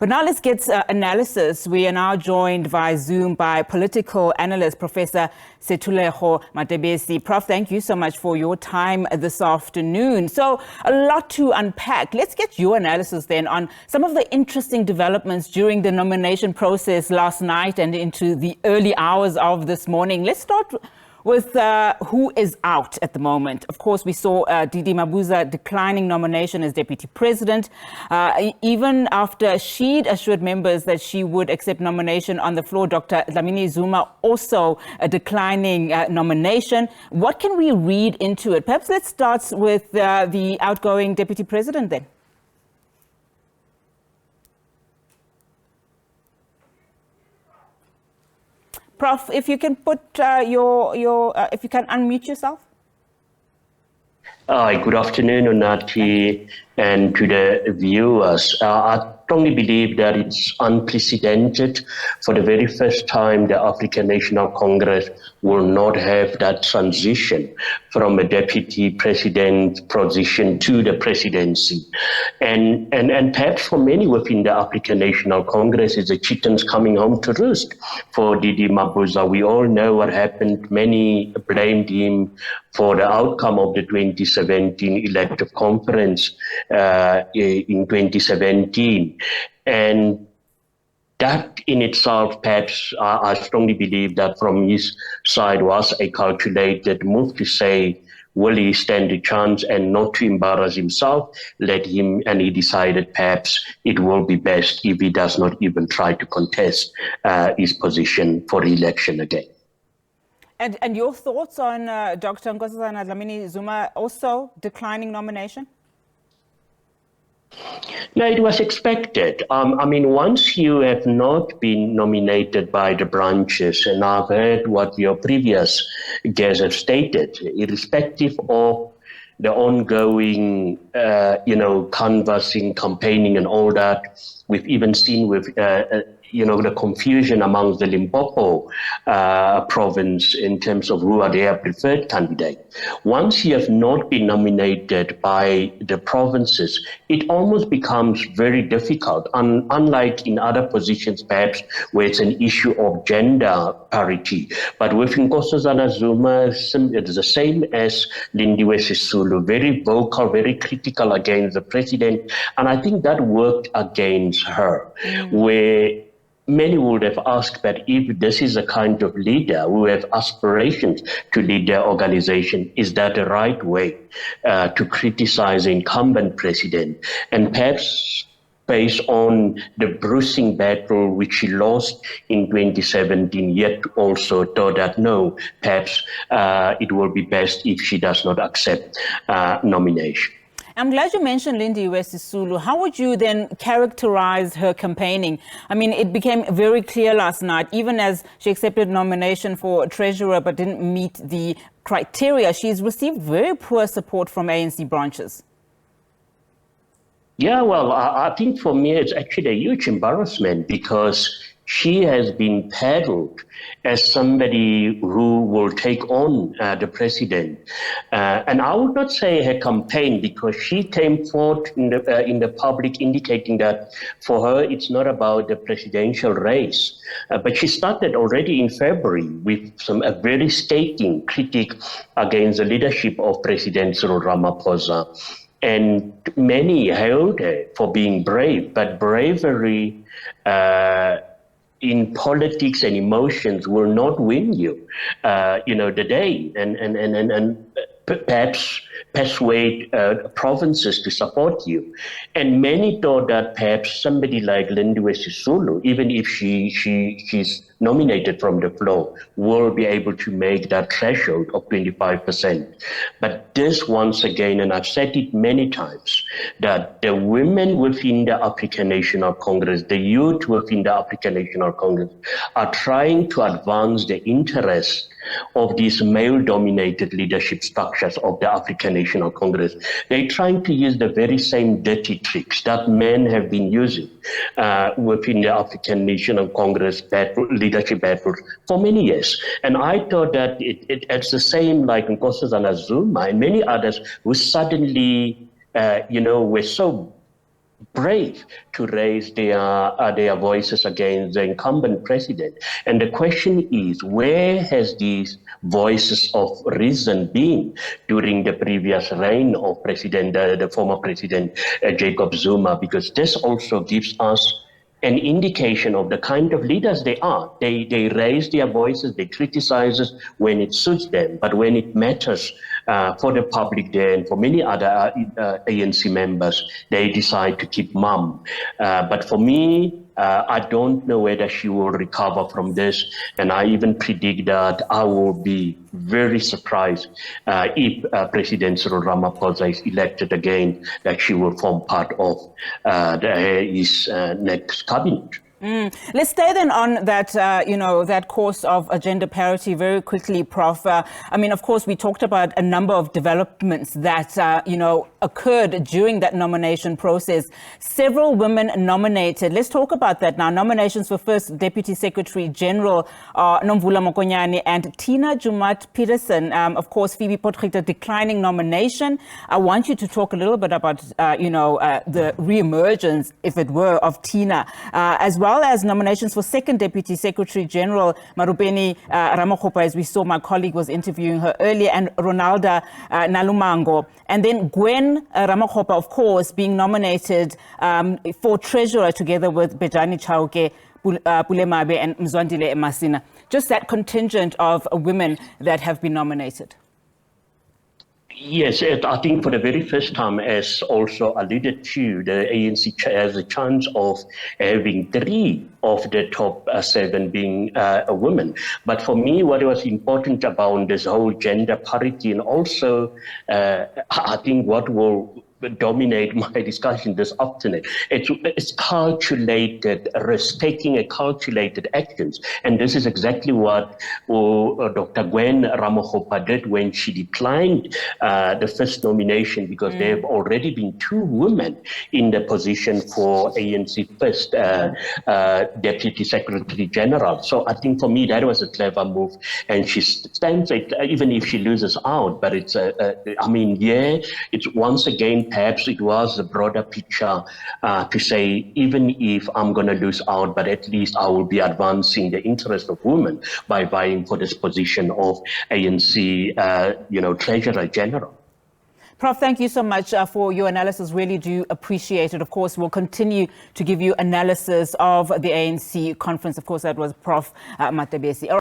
But now let's get analysis. We are now joined via Zoom by political analyst, Professor Sethuleho Matebesi. Prof, thank you so much for your time this afternoon. So a lot to unpack. Let's get your analysis then on some of the interesting developments during the nomination process last night and into the early hours of this morning. Let's start with who is out at the moment. Of course, we saw Didi Mabuza declining nomination as deputy president, even after she'd assured members that she would accept nomination on the floor. Dr. Dlamini Zuma also declining nomination. What can we read into it? Perhaps let's start with the outgoing deputy president then. Prof, if you can put if you can unmute yourself. Hi, good afternoon, Unati, and to the viewers. I strongly believe that it's unprecedented. For the very first time, the African National Congress will not have that transition from a deputy president position to the presidency. And perhaps for many within the African National Congress, it's the chickens coming home to roost for Didi Mabuza. We all know what happened. Many blamed him for the outcome of the 2017 elective conference in 2017. And that in itself, perhaps, I strongly believe that from his side was a calculated move to say, will he stand a chance and not to embarrass himself? Let him, and he decided perhaps it will be best if he does not even try to contest his position for re-election again. And your thoughts on Dr. Nkosazana Dlamini Zuma also declining nomination? No, it was expected. I mean, once you have not been nominated by the branches, and I've heard what your previous guests have stated, irrespective of the ongoing, canvassing, campaigning and all that, we've even seen with the confusion amongst the Limpopo province in terms of who are their preferred candidate. Once you have not been nominated by the provinces, it almost becomes very difficult, unlike in other positions perhaps where it's an issue of gender parity. But with Nkosazana Zuma, it is the same as Lindiwe Sisulu, very vocal, very critical against the president. And I think that worked against her, where many would have asked that if this is a kind of leader who have aspirations to lead their organization, is that the right way to criticize the incumbent president? And perhaps based on the bruising battle which she lost in 2017, yet also thought that no, perhaps it will be best if she does not accept nomination. I'm glad you mentioned Lindiwe Sisulu. How would you then characterize her campaigning? I mean, it became very clear last night, even as she accepted nomination for treasurer but didn't meet the criteria, she's received very poor support from ANC branches. Yeah, well, I think for me, it's actually a huge embarrassment because she has been peddled as somebody who will take on the president. And I would not say her campaign, because she came forth in the public indicating that for her, it's not about the presidential race. But she started already in February with a very scathing critique against the leadership of President Cyril Ramaphosa. And many hailed her for being brave, but bravery in politics and emotions will not win you, the day, and perhaps persuade provinces to support you. And many thought that perhaps somebody like Lindiwe Sisulu, even if she's nominated from the floor, will be able to make that threshold of 25%. But this, once again, and I've said it many times, that the women within the African National Congress, the youth within the African National Congress, are trying to advance the interests of these male-dominated leadership structures of the African National Congress. They're trying to use the very same dirty tricks that men have been using within the African National Congress leadership battles for many years. And I thought that it's the same like Nkosazana Zuma and many others who suddenly, were so brave to raise their voices against the incumbent president. And the question is, where has these voices of reason been during the previous reign of the former president Jacob Zuma? Because this also gives us an indication of the kind of leaders they are. They raise their voices, they criticize us when it suits them, but when it matters for the public there and for many other ANC members, they decide to keep mum. But for me, I don't know whether she will recover from this, and I even predict that I will be very surprised if President Cyril Ramaphosa is elected again, that she will form part of his next cabinet. Let's stay then on that, that course of gender parity very quickly, Prof. I mean, of course, we talked about a number of developments that, occurred during that nomination process. Several women nominated. Let's talk about that now. Nominations for First Deputy Secretary General Nomvula Mokonyane and Tina Jumat Peterson. Of course, Phoebe Potgieter declining nomination. I want you to talk a little bit about, the re-emergence, if it were, of Tina, as well as nominations for Second Deputy Secretary General Marubeni Ramakgopa, as we saw, my colleague was interviewing her earlier, and Ronalda Nalumango. And then Gwen Ramakgopa, of course, being nominated for Treasurer together with Bejani Chauke, Pulemabe and Mzwandile Masina. Just that contingent of women that have been nominated. Yes, I think for the very first time, as also alluded to, the ANC has a chance of having 3 of the top 7 being a woman. But for me, what was important about this whole gender parity, and also I think what will dominate my discussion this afternoon, it's calculated risk, taking a calculated actions. And this is exactly what Dr. Gwen Ramakgopa did when she declined the first nomination, because there have already been 2 women in the position for ANC First Deputy Secretary General. So I think for me, that was a clever move. And she stands it, even if she loses out, but it's, it's once again, perhaps it was a broader picture to say, even if I'm going to lose out, but at least I will be advancing the interest of women by vying for this position of ANC, Treasurer General. Prof, thank you so much for your analysis. Really do appreciate it. Of course, we'll continue to give you analysis of the ANC conference. Of course, that was Prof. Matebesi.